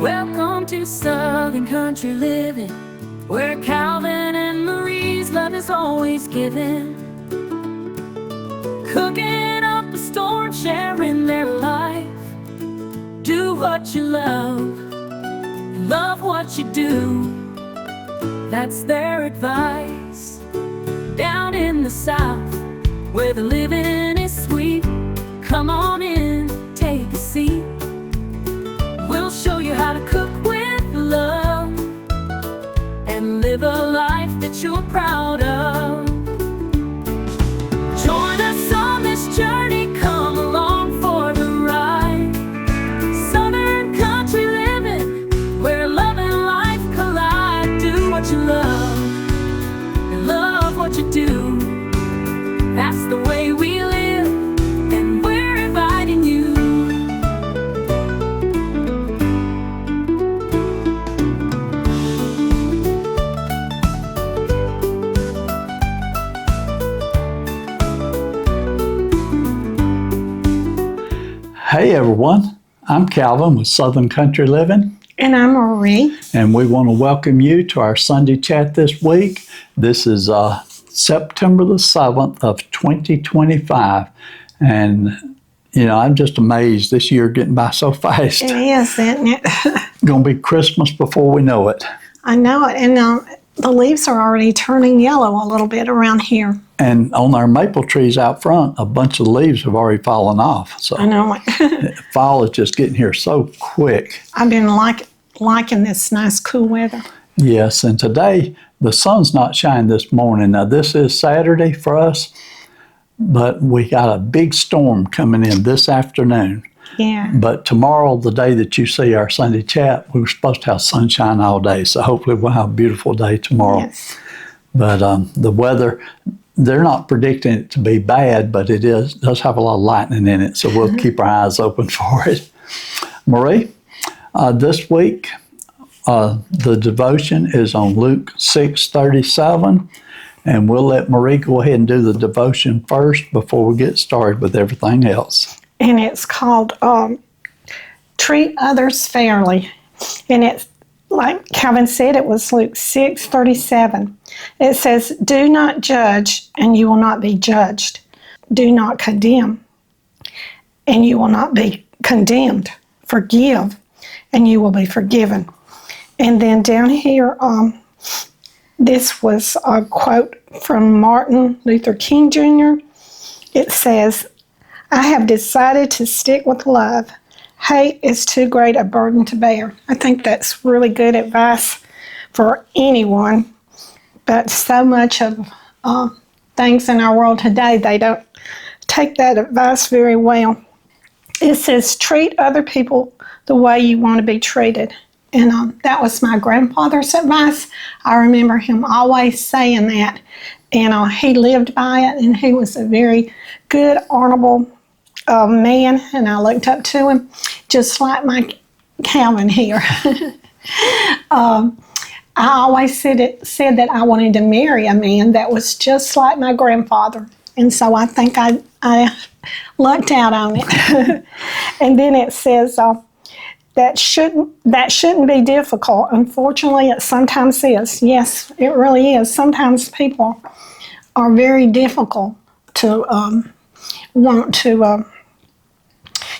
Welcome to Southern Country Living, where Calvin and Marie's love is always given. Cooking up a storm, sharing their life. Do what you love what you do. That's their advice. Down in the South, where the living is sweet, come on in, take a seat. We'll show you how to cook with love and live a life that you're proud of. Join us on this journey, come along for the ride. Southern Country Living, where love and life collide. Do what you love and love what you do. That's the way we live, and we're inviting you. Hey everyone, I'm Calvin with Southern Country Living. And I'm Marie. And we want to welcome you to our Sunday chat this week. This is September the 7th of 2025. And, you know, I'm just amazed this year getting by so fast. It is, isn't it? Going to be Christmas before we know it. I know it. And the leaves are already turning yellow a little bit around here. And on our maple trees out front, a bunch of leaves have already fallen off. So I know it. fall is just getting here so quick. I've been liking this nice cool weather. Yes, and today the sun's not shining this morning. Now this is Saturday for us, but we got a big storm coming in this afternoon. Yeah. But tomorrow, the day that you see our Sunday chat, we were supposed to have sunshine all day. So hopefully we'll have a beautiful day tomorrow. Yes. But the weather, they're not predicting it to be bad, but it does have a lot of lightning in it. So we'll keep our eyes open for it. Marie, this week, the devotion is on Luke 6:37. And we'll let Marie go ahead and do the devotion first before we get started with everything else. And it's called Treat Others Fairly. And it's, like Calvin said, it was Luke 6:37. It says, do not judge, and you will not be judged. Do not condemn, and you will not be condemned. Forgive, and you will be forgiven. And then down here, this was a quote from Martin Luther King Jr. It says, I have decided to stick with love. Hate is too great a burden to bear. I think that's really good advice for anyone. But so much of things in our world today, they don't take that advice very well. It says, treat other people the way you want to be treated. And that was my grandfather's advice. I remember him always saying that. And he lived by it, and he was a very good, honorable man, and I looked up to him, just like my Calvin here. I always said that I wanted to marry a man that was just like my grandfather, and so I think I lucked out on it. And then it says that shouldn't be difficult. Unfortunately, it sometimes is. Yes, it really is. Sometimes people are very difficult to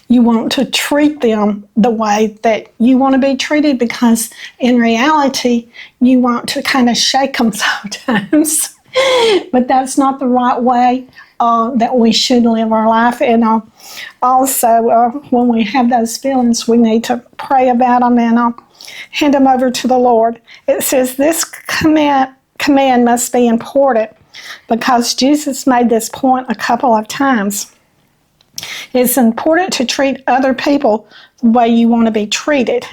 you want to treat them the way that you want to be treated, because in reality, you want to kind of shake them sometimes. But that's not the right way that we should live our life. And also, when we have those feelings, we need to pray about them and hand them over to the Lord. It says this command must be important, because Jesus made this point a couple of times. It's important to treat other people the way you want to be treated.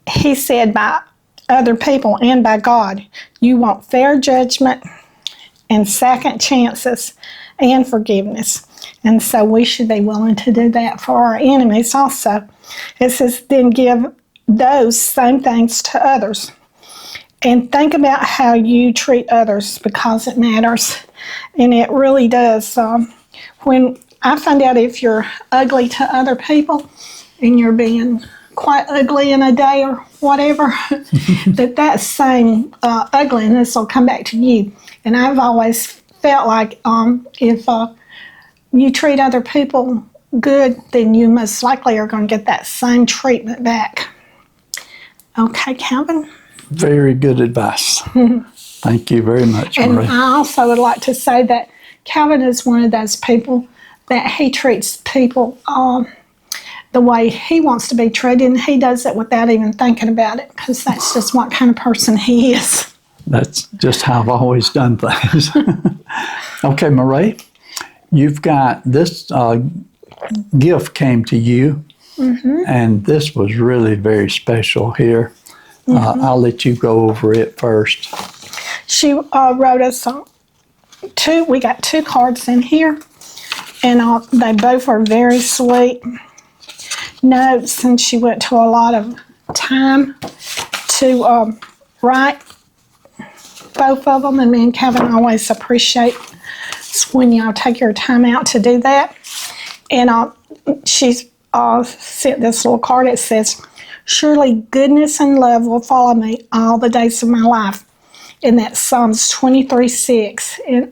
He said by other people and by God. You want fair judgment and second chances and forgiveness. And so we should be willing to do that for our enemies also. It says, then give those same things to others. And think about how you treat others, because it matters. And it really does. When I find out if you're ugly to other people and you're being quite ugly in a day or whatever, that same ugliness will come back to you. And I've always felt like if you treat other people good, then you most likely are going to get that same treatment back. Okay, Calvin? Very good advice. Thank you very much, And Marie. I also would like to say that Calvin is one of those people that he treats people the way he wants to be treated, and he does it without even thinking about it, because that's just what kind of person he is. That's just how I've always done things. Okay, Marie, you've got this gift came to you, and this was really very special here. I'll let you go over it first. She wrote us we got 2 cards in here, and they both are very sweet notes, and she went to a lot of time to write both of them, and me and Kevin always appreciate when y'all take your time out to do that. And she's sent this little card. It says, "Surely goodness and love will follow me all the days of my life." And that's Psalms 23:6. And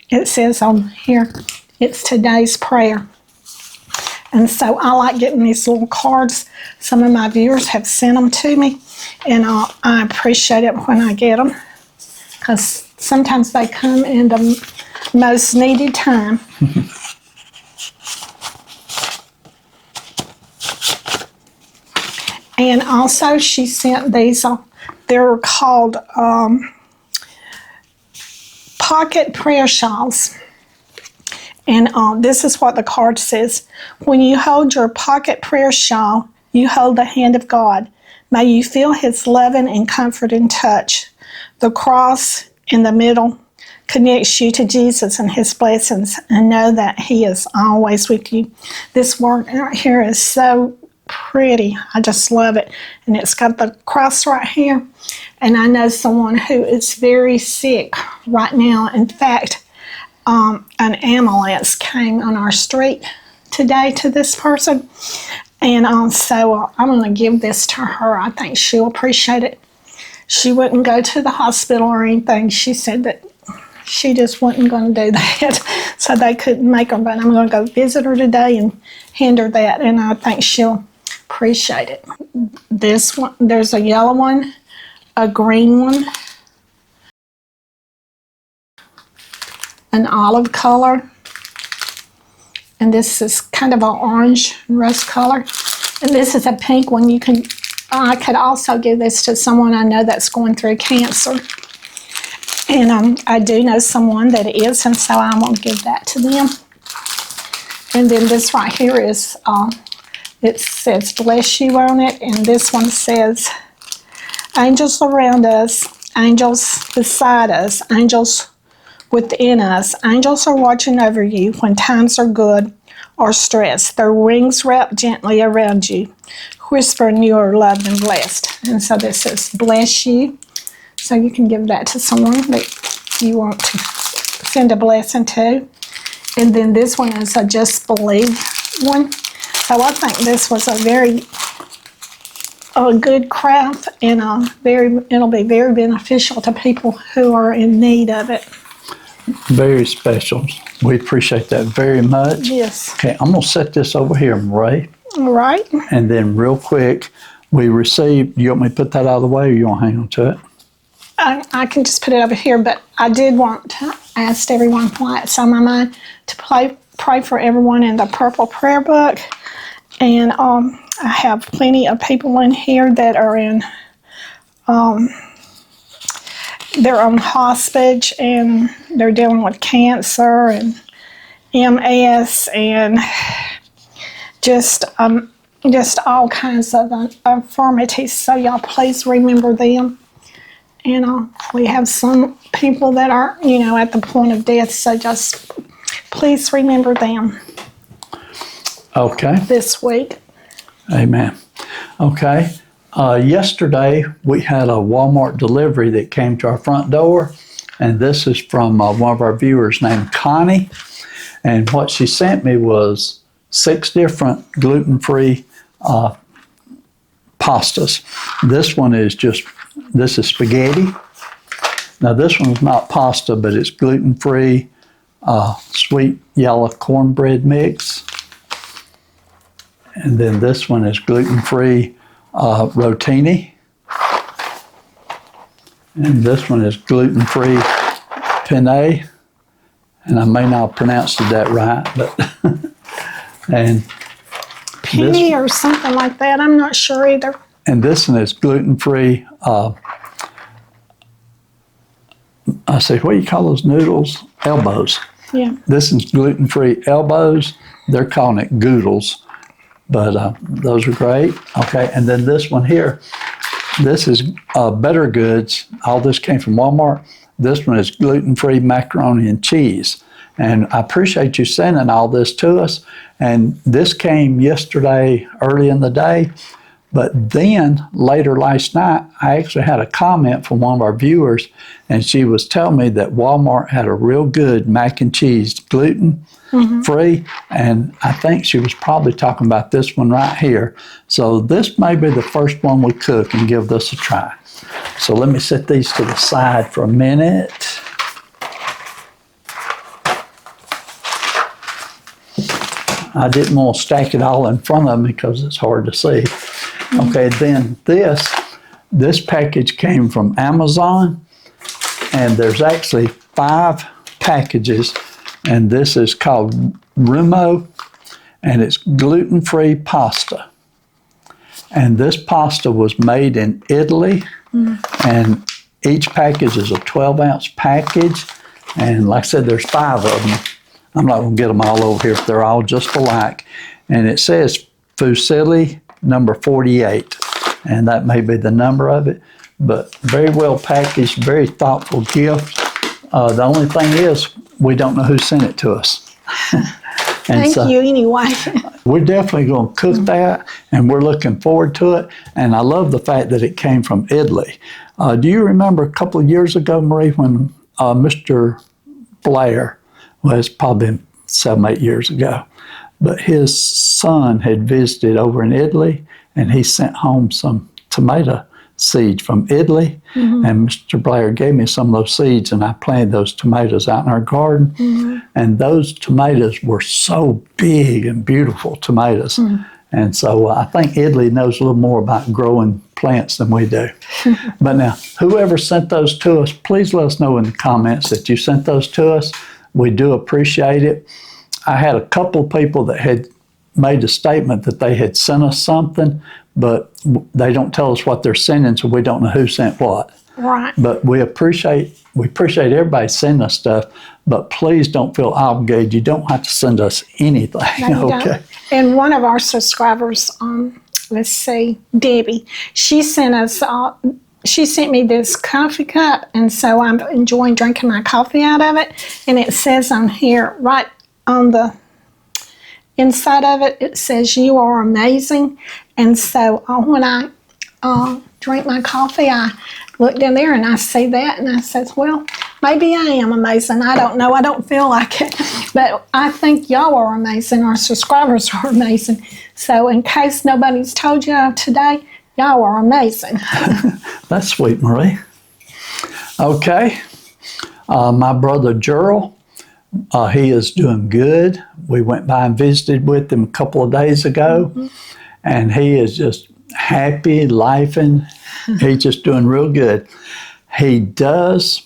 it says on here, it's today's prayer. And so I like getting these little cards. Some of my viewers have sent them to me, and I appreciate it when I get them, because sometimes they come in the most needed time. And also she sent these, they're called pocket prayer shawls. And this is what the card says. "When you hold your pocket prayer shawl, you hold the hand of God. May you feel his loving and comforting touch. The cross in the middle connects you to Jesus and his blessings, and know that he is always with you." This word right here is so pretty. I just love it. And it's got the cross right here. And I know someone who is very sick right now. In fact, an ambulance came on our street today to this person, and so I'm going to give this to her. I think she'll appreciate it. She wouldn't go to the hospital or anything. She said that she just wasn't going to do that, so they couldn't make her, but I'm going to go visit her today and hand her that, and I think she'll appreciate it. This one, there's a yellow one, a green one, an olive color, and this is kind of an orange rust color, and this is a pink one. I could also give this to someone I know that's going through cancer, and I do know someone that is, and so I will give that to them. And then this right here is, it says "bless you" on it, and this one says, "Angels around us, angels beside us, angels within us. Angels are watching over you when times are good or stressed. Their wings wrap gently around you, whispering you are loved and blessed." And so this says "bless you." So you can give that to someone that you want to send a blessing to. And then this one is a "just believe" one. So I think this was a very good craft, and it'll be very beneficial to people who are in need of it. Very special. We appreciate that very much. Yes. Okay, I'm going to set this over here, Marie. All right. And then real quick, we received, you want me to put that out of the way, or you want to hang on to it? I can just put it over here, but I did want to ask everyone why it's on my mind to pray for everyone in the Purple Prayer Book. And I have plenty of people in here that are they're on hospice, and they're dealing with cancer and MS and just all kinds of infirmities. So y'all please remember them. And we have some people that are, at the point of death. So just please remember them. Okay. This week. Amen. Okay. Yesterday, we had a Walmart delivery that came to our front door, and this is from one of our viewers named Connie. And what she sent me was 6 different gluten-free pastas. This one is this is spaghetti. Now this one's not pasta, but it's gluten-free, sweet yellow cornbread mix. And then this one is gluten-free rotini. And this one is gluten-free penne. And I may not have pronounced that right, but and Penny or something like that. I'm not sure either. And this one is gluten-free. I say, what do you call those noodles? Elbows. Yeah. This is gluten-free elbows. They're calling it goodles, but those are great. Okay, and then this one here, this is Better Goods. All this came from Walmart. This one is gluten-free macaroni and cheese. And I appreciate you sending all this to us. And this came yesterday early in the day. But then later last night, I actually had a comment from one of our viewers, and she was telling me that Walmart had a real good mac and cheese, gluten-free, and I think she was probably talking about this one right here. So this may be the first one we cook and give this a try. So let me set these to the side for a minute. I didn't want to stack it all in front of me because it's hard to see. Okay, then this package came from Amazon, and there's actually 5 packages, and this is called Rumo, and it's gluten-free pasta. And this pasta was made in Italy, and each package is a 12-ounce package, and like I said, there's 5 of them. I'm not going to get them all over here, but they're all just alike. And it says Fusilli number 48, and that may be the number of it, but very well packaged, very thoughtful gift. The only thing is, we don't know who sent it to us. Thank you anyway. We're definitely going to cook that, and we're looking forward to it. And I love the fact that it came from Italy. Do you remember a couple of years ago, Marie, when Mr. Blair, well, it's probably been 7, 8 years ago, but his son had visited over in Italy, and he sent home some tomato seeds from Italy, and Mr. Blair gave me some of those seeds, and I planted those tomatoes out in our garden, and those tomatoes were so big and beautiful tomatoes. And so I think Italy knows a little more about growing plants than we do. But now, whoever sent those to us, please let us know in the comments that you sent those to us. We do appreciate it. I had a couple people that had made a statement that they had sent us something, but they don't tell us what they're sending, so we don't know who sent what. Right. But we appreciate everybody sending us stuff, but please don't feel obligated. You don't have to send us anything. No, you Okay. don't. And one of our subscribers, let's see, Debbie, she sent me this coffee cup, and so I'm enjoying drinking my coffee out of it. And it says on here, right on the inside of it, it says, "You are amazing." And so when I drink my coffee, I look down there and I see that, and I says, well, maybe I am amazing. I don't know. I don't feel like it. But I think y'all are amazing. Our subscribers are amazing. So in case nobody's told you today, y'all are amazing. That's sweet, Marie. Okay. My brother Gerald, he is doing good. We went by and visited with him a couple of days ago, and he is just happy, laughing. He's just doing real good. He does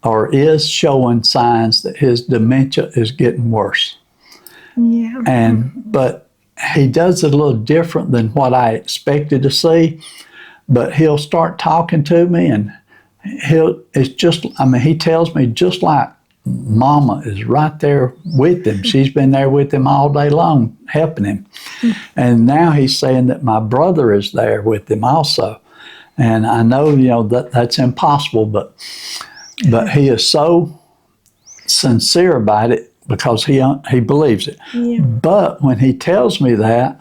or is showing signs that his dementia is getting worse. Yeah. But he does it a little different than what I expected to see. But he'll start talking to me, and he tells me just like Mama is right there with him. She's been there with him all day long, helping him. And now he's saying that my brother is there with him also. And I know, that's impossible, but he is so sincere about it because he believes it. Yeah. But when he tells me that,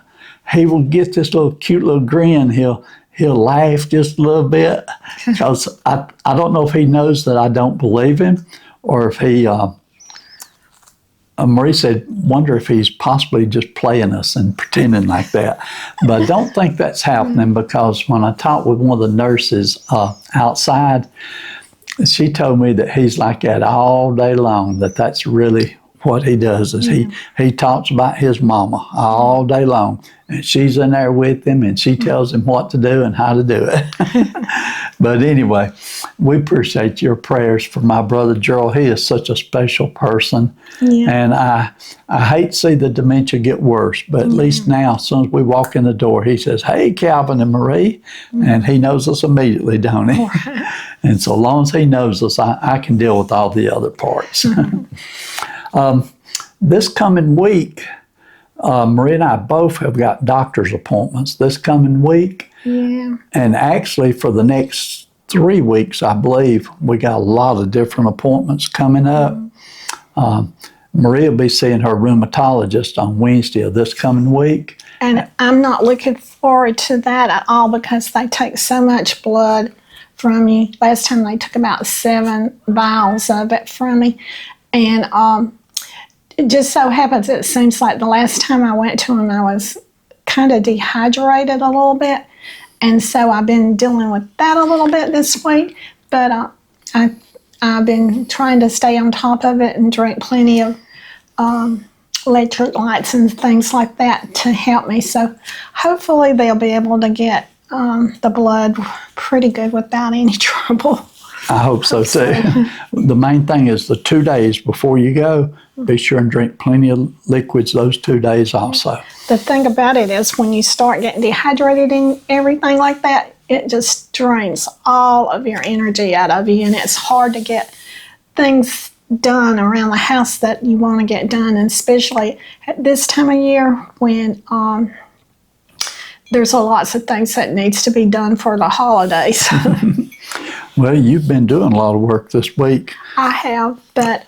he will get this little cute little grin. He'll laugh just a little bit because I don't know if he knows that I don't believe him, or if he Marie said, wonder if he's possibly just playing us and pretending like that. But I don't think that's happening, because when I talked with one of the nurses outside, she told me that he's like that all day long, that's really what he does, is he talks about his mama all day long. And she's in there with him, and she tells him what to do and how to do it. But anyway, we appreciate your prayers for my brother Gerald. He is such a special person. Yeah. And I hate to see the dementia get worse, but at least now, as soon as we walk in the door, he says, "Hey, Calvin and Marie." And he knows us immediately, don't he? And so long as he knows us, I can deal with all the other parts. This coming week, Marie and I both have got doctor's appointments this coming week. Yeah. And actually, for the next 3 weeks, I believe, we got a lot of different appointments coming up. Marie will be seeing her rheumatologist on Wednesday of this coming week. And I'm not looking forward to that at all, because they take so much blood from you. Last time they took about 7 vials of it from me. And it just so happens, it seems like the last time I went to him, I was kind of dehydrated a little bit. And so I've been dealing with that a little bit this week. But I've been trying to stay on top of it and drink plenty of electrolytes and things like that to help me. So hopefully they'll be able to get the blood pretty good without any trouble. I hope so too. The main thing is the 2 days before you go, be sure and drink plenty of liquids those 2 days also. The thing about it is, when you start getting dehydrated and everything like that, it just drains all of your energy out of you, and it's hard to get things done around the house that you want to get done, and especially at this time of year when there's lots of things that needs to be done for the holidays. Well, you've been doing a lot of work this week. I have, but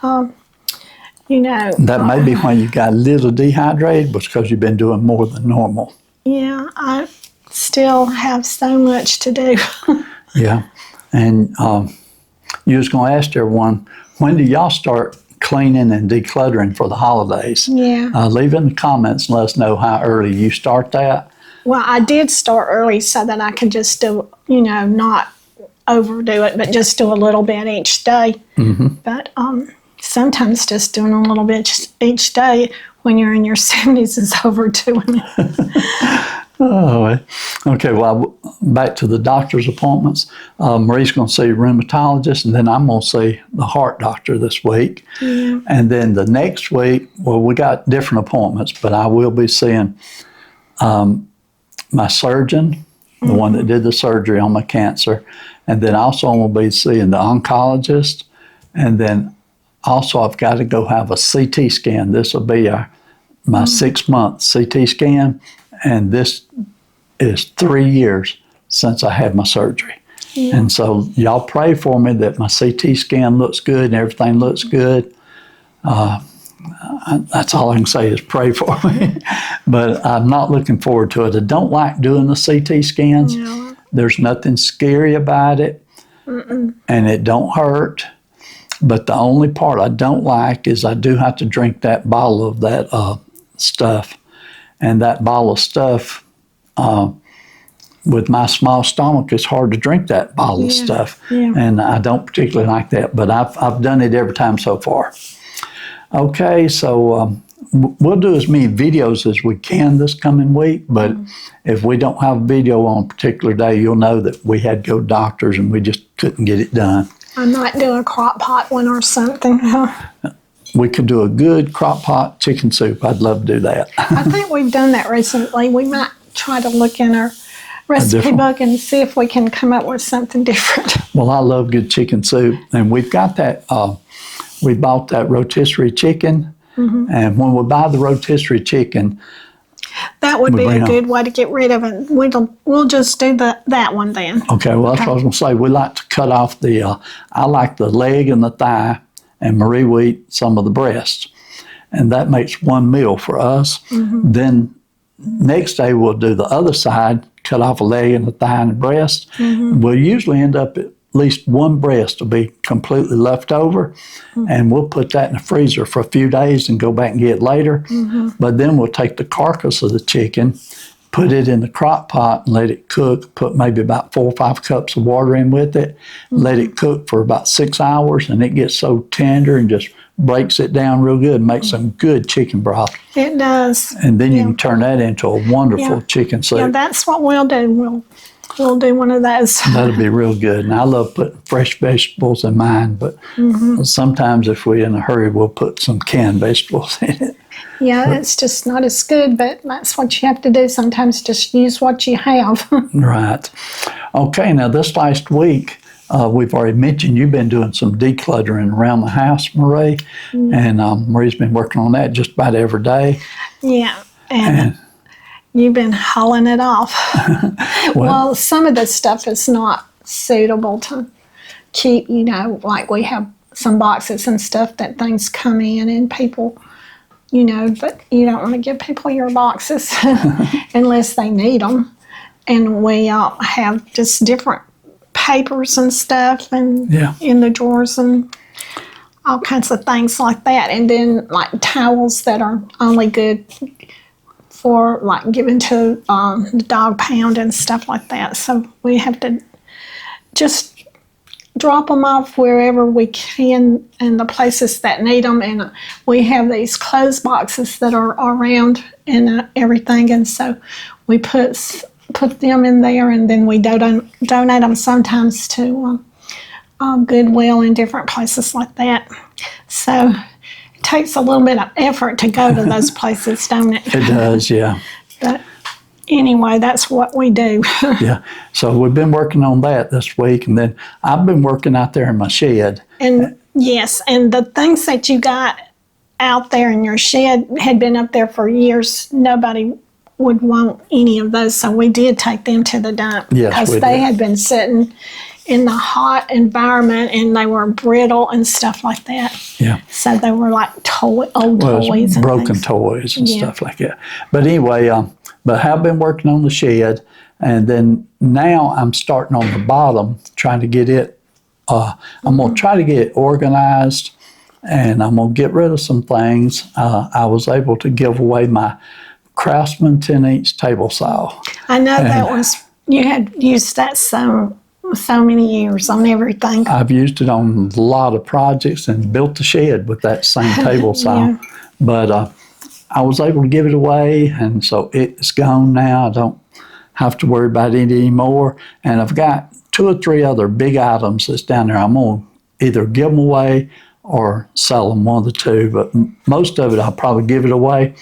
you know. That may be why you got a little dehydrated, was because you've been doing more than normal. Yeah, I still have so much to do. Yeah. And you was going to ask everyone, when do y'all start cleaning and decluttering for the holidays? Yeah. Leave in the comments and let us know how early you start that. Well, I did start early so that I could just do, not overdo it, but just do a little bit each day. Mm-hmm. But sometimes just doing a little bit each day when you're in your 70s is overdoing it. Oh, okay. Well, back to the doctor's appointments. Marie's going to see a rheumatologist, and then I'm going to see the heart doctor this week. Yeah. And then the next week, well, we got different appointments, but I will be seeing my surgeon, the one that did the surgery on my cancer. And then also I'm going to be seeing the oncologist. And then also I've got to go have a CT scan. This will be my 6-month CT scan. And this is 3 years since I had my surgery. Yeah. And so y'all pray for me that my CT scan looks good and everything looks good. That's all I can say is pray for me. But I'm not looking forward to it. I don't like doing the CT scans. No. There's nothing scary about it. Mm-mm. And it don't hurt. But the only part I don't like is I do have to drink that bottle of that stuff. And that bottle of stuff, with my small stomach, it's hard to drink that bottle of stuff. Yeah. And I don't particularly like that. But I've done it every time so far. Okay, so we'll do as many videos as we can this coming week, but if we don't have a video on a particular day, you'll know that we had to go to doctors and we just couldn't get it done. I might do a crock pot one or something. We could do a good crock pot chicken soup. I'd love to do that. I think we've done that recently. We might try to look in our recipe book and see if we can come up with something different. Well, I love good chicken soup, and we've got that. We bought that rotisserie chicken, and when we buy the rotisserie chicken, that would be a good way to get rid of it. We'll just do that one then. Okay, well, that's what I was going to say. We like to cut off I like the leg and the thigh, and Marie will eat some of the breast. And that makes one meal for us. Mm-hmm. Then next day we'll do the other side, cut off a leg and the thigh and the breast. Mm-hmm. We'll usually end up least one breast will be completely left over, and we'll put that in the freezer for a few days and go back and get it later. But then we'll take the carcass of the chicken, put it in the crock pot and let it cook, put maybe about 4 or 5 cups of water in with it, let it cook for about 6 hours, and it gets so tender and just breaks it down real good, makes some good chicken broth. It does. And then you can turn that into a wonderful chicken soup. Yeah, that's what we'll do. We'll do one of those. That'll be real good. And I love putting fresh vegetables in mine, but sometimes if we're in a hurry, we'll put some canned vegetables in it. Yeah, it's just not as good, but that's what you have to do sometimes, just use what you have. Right. Okay, now this last week, we've already mentioned you've been doing some decluttering around the house, Marie, and Marie's been working on that just about every day. Yeah, and you've been hauling it off. Well, some of the stuff is not suitable to keep, like we have some boxes and stuff that things come in and people, but you don't want to give people your boxes unless they need them. And we have just different papers and stuff and in the drawers and all kinds of things like that. And then like towels that are only good for like giving to the dog pound and stuff like that. So we have to just drop them off wherever we can in the places that need them. And we have these clothes boxes that are around and everything. And so we put them in there, and then we donate them sometimes to Goodwill and different places like that. So it takes a little bit of effort to go to those places, don't it? It does, yeah. But anyway, that's what we do. Yeah. So we've been working on that this week, and then I've been working out there in my shed. And yes, and the things that you got out there in your shed had been up there for years. Nobody would want any of those, so we did take them to the dump because they had been sitting in the hot environment and they were brittle and stuff like that. Yeah. So they were like old toys and broken things. toys and stuff like that. But anyway, but I have been working on the shed, and then now I'm starting on the bottom, trying to get it. I'm going to try to get it organized, and I'm going to get rid of some things. I was able to give away my Craftsman 10-inch table saw. I know that was, you had used that so many years on everything. I've used it on a lot of projects and built the shed with that same table saw. Yeah. But I was able to give it away, and so it's gone now. I don't have to worry about it anymore. And I've got 2 or 3 other big items that's down there. I'm going to either give them away or sell them, one of the two. But most of it, I'll probably give it away.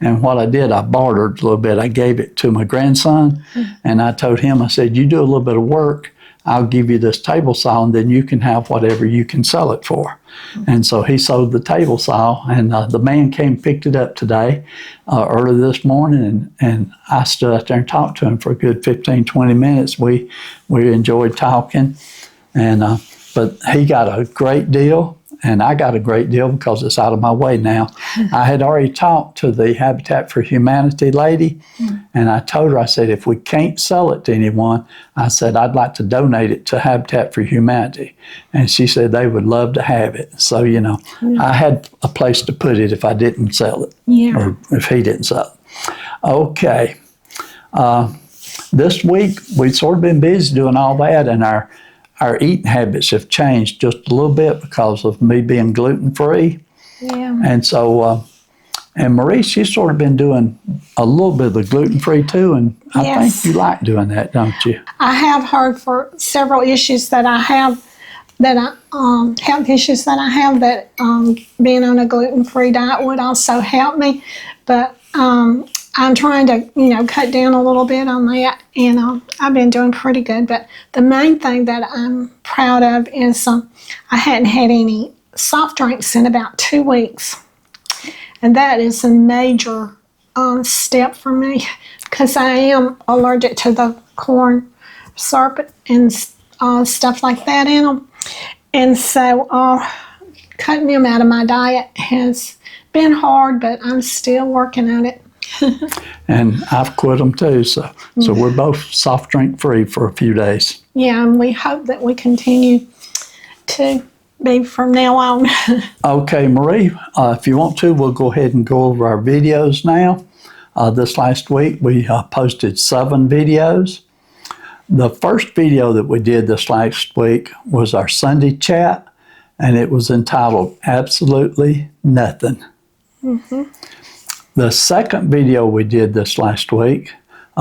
And what I did, I bartered a little bit. I gave it to my grandson, and I told him, I said, you do a little bit of work, I'll give you this table saw, and then you can have whatever you can sell it for. And so he sold the table saw, and the man came and picked it up today, early this morning, and I stood out there and talked to him for a good 15, 20 minutes. We enjoyed talking, and but he got a great deal, and I got a great deal because it's out of my way now. I had already talked to the Habitat for Humanity lady, and I told her, I said, if we can't sell it to anyone, I said, I'd like to donate it to Habitat for Humanity. And she said they would love to have it. So, I had a place to put it if I didn't sell it, or if he didn't sell it. Okay. This week, we've sort of been busy doing all that, and our eating habits have changed just a little bit because of me being gluten-free. Yeah. And so, and Marie, she's sort of been doing a little bit of the gluten-free too, and I think you like doing that, don't you? I have heard for several issues that I have, health issues that I have, that being on a gluten-free diet would also help me. But I'm trying to, cut down a little bit on that, and I've been doing pretty good. But the main thing that I'm proud of is I hadn't had any soft drinks in about 2 weeks. And that is a major step for me because I am allergic to the corn syrup and stuff like that in them. And so cutting them out of my diet has been hard, but I'm still working on it. And I've quit them too. So we're both soft drink free for a few days. Yeah, and we hope that we continue to be from now on. Okay, Marie, if you want to, we'll go ahead and go over our videos now. This last week, we posted 7 videos. The first video that we did this last week was our Sunday chat, and it was entitled Absolutely Nothing. The second video we did this last week,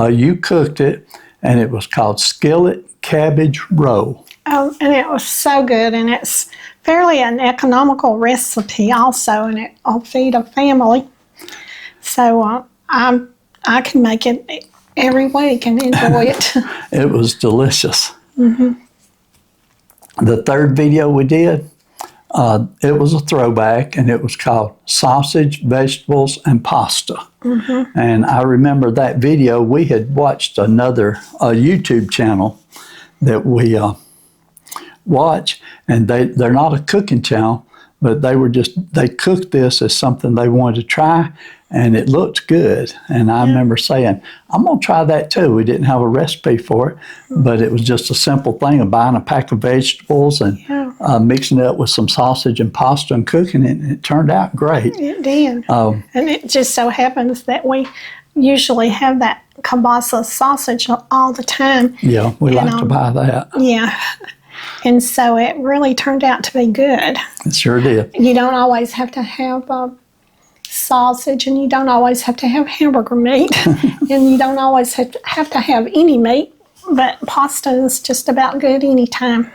you cooked it, and it was called Skillet Cabbage Roll. Oh, and it was so good, and it's fairly an economical recipe also, and it'll feed a family. So I can make it every week and enjoy it. It was delicious. The third video we did, it was a throwback, and it was called Sausage, Vegetables, and Pasta. And I remember that video. We had watched another YouTube channel that we watch, and they're not a cooking channel, but they cooked this as something they wanted to try, and it looked good. And I remember saying, I'm going to try that too. We didn't have a recipe for it, but it was just a simple thing of buying a pack of vegetables and mixing it up with some sausage and pasta and cooking it, and it turned out great. It did. And it just so happens that we usually have that kielbasa sausage all the time. Yeah, we like to buy that. Yeah. And so it really turned out to be good. It sure did. You don't always have to have sausage, and you don't always have to have hamburger meat, and you don't always have to have any meat, but pasta is just about good anytime.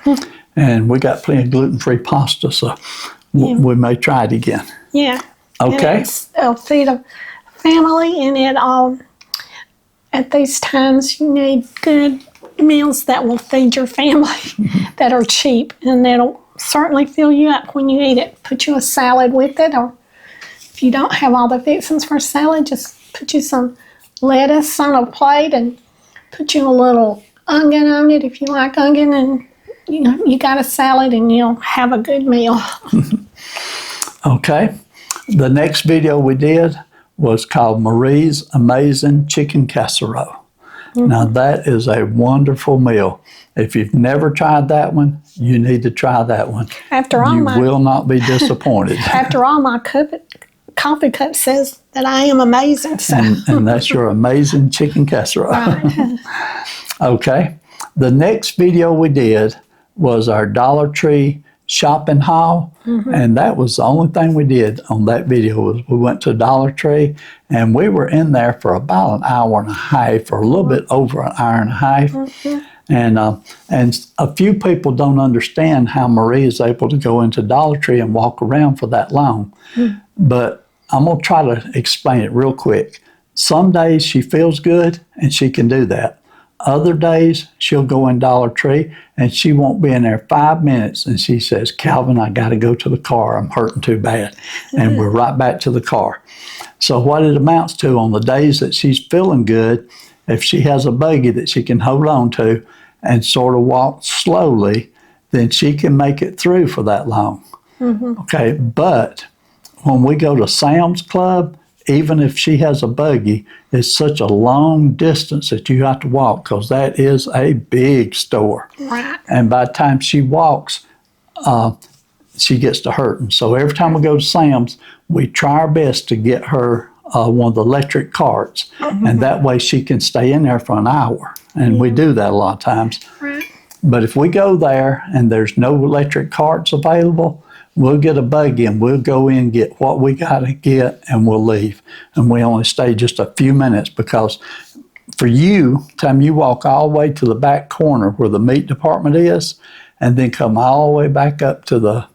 And we got plenty of gluten-free pasta, so we may try it again. Yeah. Okay. It'll feed a family, and at these times you need good meals that will feed your family, that are cheap, and that'll certainly fill you up when you eat it. Put you a salad with it, or if you don't have all the fixings for a salad, just put you some lettuce on a plate and put you a little onion on it if you like onion, and you got a salad and you'll have a good meal. Okay. The next video we did was called Marie's Amazing Chicken Casserole. Now that is a wonderful meal. If you've never tried that one, you need to try that one. You will not be disappointed. After all, my coffee cup says that I am amazing. So. And that's your amazing chicken casserole. Right. Okay. The next video we did was our Dollar Tree shopping haul, and that was the only thing we did on that video. Was we went to Dollar Tree, and we were in there for about an hour and a half, or a little bit over an hour and a half. And a few people don't understand how Marie is able to go into Dollar Tree and walk around for that long. But I'm going to try to explain it real quick. Some days she feels good and she can do that. Other days she'll go in Dollar Tree and she won't be in there 5 minutes, and she says, Calvin, I got to go to the car. I'm hurting too bad. And we're right back to the car. So what it amounts to, on the days that she's feeling good, if she has a buggy that she can hold on to and sort of walk slowly, then she can make it through for that long. Okay, but when we go to Sam's Club, even if she has a buggy, it's such a long distance that you have to walk, because that is a big store. Right. And by the time she walks, she gets to hurting. So every time we go to Sam's, we try our best to get her one of the electric carts, and that way she can stay in there for an hour. And we do that a lot of times. Right. But if we go there and there's no electric carts available, we'll get a buggy and we'll go in and get what we got to get, and we'll leave. And we only stay just a few minutes, because for you, time you walk all the way to the back corner where the meat department is, and then come all the way back up to the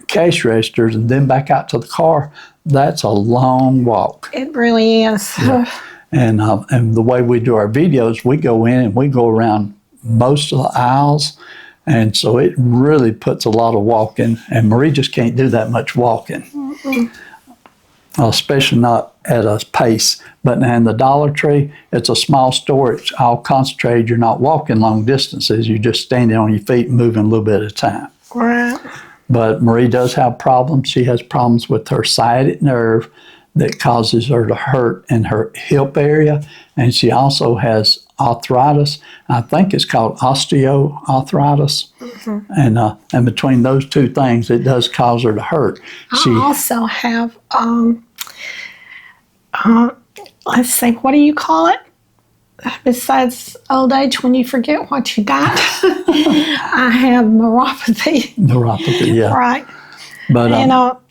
cash registers and then back out to the car, that's a long walk. It really is. Yeah. And the way we do our videos, we go in and we go around most of the aisles. And so it really puts a lot of walking, and Marie just can't do that much walking, especially not at a pace. But in the Dollar Tree, it's a small store. It's all concentrated. You're not walking long distances. You're just standing on your feet and moving a little bit at a time. Right. But Marie does have problems. She has problems with her sciatic nerve that causes her to hurt in her hip area. And she also has arthritis. I think it's called osteoarthritis. And between those two things, it does cause her to hurt. I also have, let's see, what do you call it? Besides old age, when you forget what you got, I have neuropathy. Neuropathy, yeah. Right. But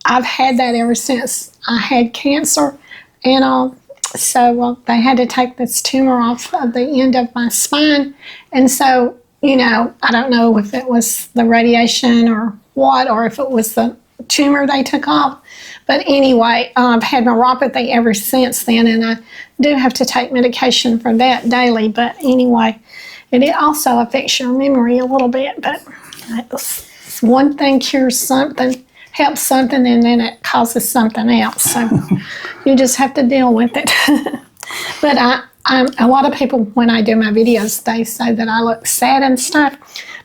I've had that ever since I had cancer. And so they had to take this tumor off of the end of my spine. And so, I don't know if it was the radiation or what, or if it was the tumor they took off. But anyway, I've had neuropathy ever since then, and I do have to take medication for that daily. But anyway, it also affects your memory a little bit. But one thing cures something, helps something, and then it causes something else. So you just have to deal with it. But a lot of people, when I do my videos, they say that I look sad and stuff.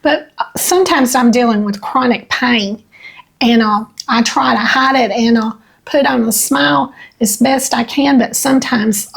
But sometimes I'm dealing with chronic pain, and I try to hide it and put on a smile as best I can. But sometimes,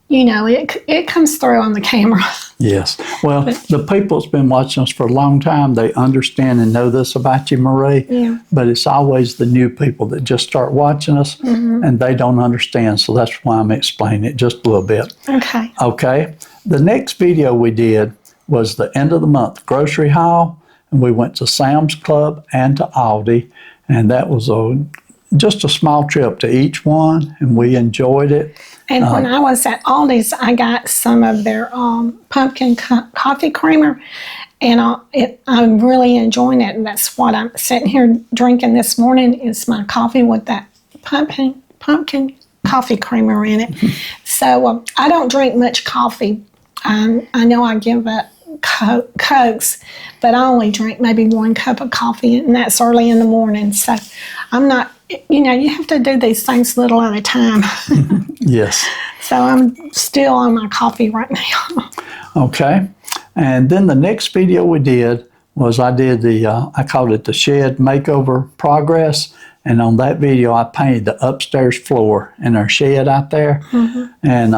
it comes through on the camera. yes. Well, the people that's been watching us for a long time, they understand and know this about you, Marie. Yeah. But it's always the new people that just start watching us and they don't understand. So that's why I'm explaining it just a little bit. Okay. Okay. The next video we did was the end of the month grocery haul. And we went to Sam's Club and to Aldi. And that was just a small trip to each one. And we enjoyed it. And when I was at Aldi's, I got some of their pumpkin coffee creamer, and I'm really enjoying it. And that's what I'm sitting here drinking this morning is my coffee with that pumpkin coffee creamer in it. So I don't drink much coffee. I know I give up Cokes, but I only drink maybe 1 cup of coffee, and that's early in the morning. So I'm not, you have to do these things little at a time. Yes. So I'm still on my coffee right now. Okay. And then the next video we did was I called it the shed makeover progress. And on that video, I painted the upstairs floor in our shed out there. And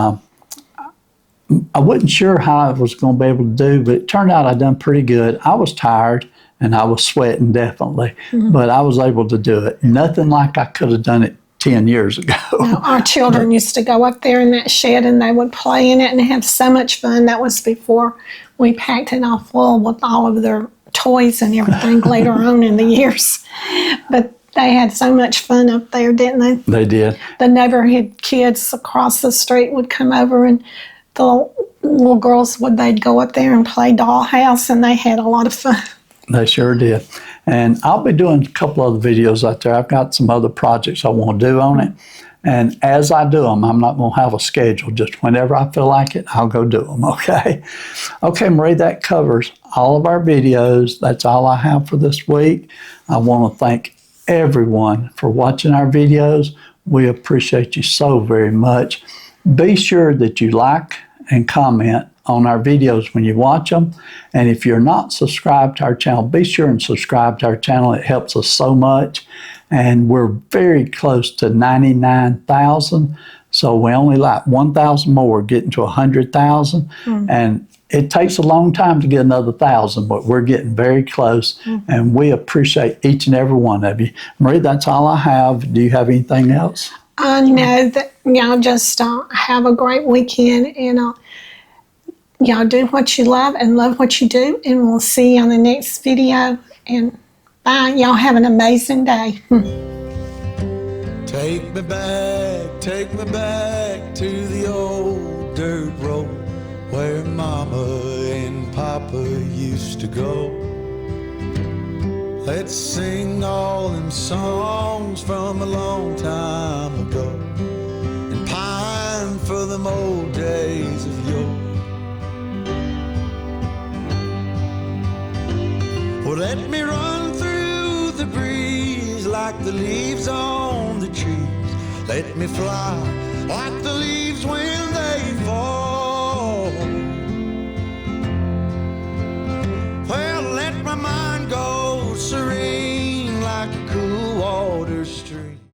I wasn't sure how I was going to be able to do, but it turned out I done pretty good. I was tired and I was sweating definitely, but I was able to do it. Nothing like I could have done it 10 years ago. Our children used to go up there in that shed and they would play in it and have so much fun. That was before we packed it all full with all of their toys and everything later on in the years. But they had so much fun up there, didn't they? They did. The neighborhood kids across the street would come over, and the little girls they'd go up there and play dollhouse, and they had a lot of fun. They sure did. And I'll be doing a couple other videos out there. I've got some other projects I want to do on it. And as I do them, I'm not going to have a schedule. Just whenever I feel like it, I'll go do them, okay? Okay, Marie, that covers all of our videos. That's all I have for this week. I want to thank everyone for watching our videos. We appreciate you so very much. Be sure that you like and comment on our videos when you watch them. And if you're not subscribed to our channel, be sure and subscribe to our channel. It helps us so much. And we're very close to 99,000. So we only like 1,000 more, getting to 100,000. And it takes a long time to get another 1,000, but we're getting very close. And we appreciate each and every one of you. Marie, that's all I have. Do you have anything else? I know that y'all just have a great weekend, and y'all do what you love and love what you do, and we'll see you on the next video, and bye. Y'all have an amazing day. Take me back to the old dirt road where Mama and Papa used to go. Let's sing all them songs from a long time ago and pine for them old days of yore. Well, let me run through the breeze like the leaves on the trees. Let me fly like the leaves when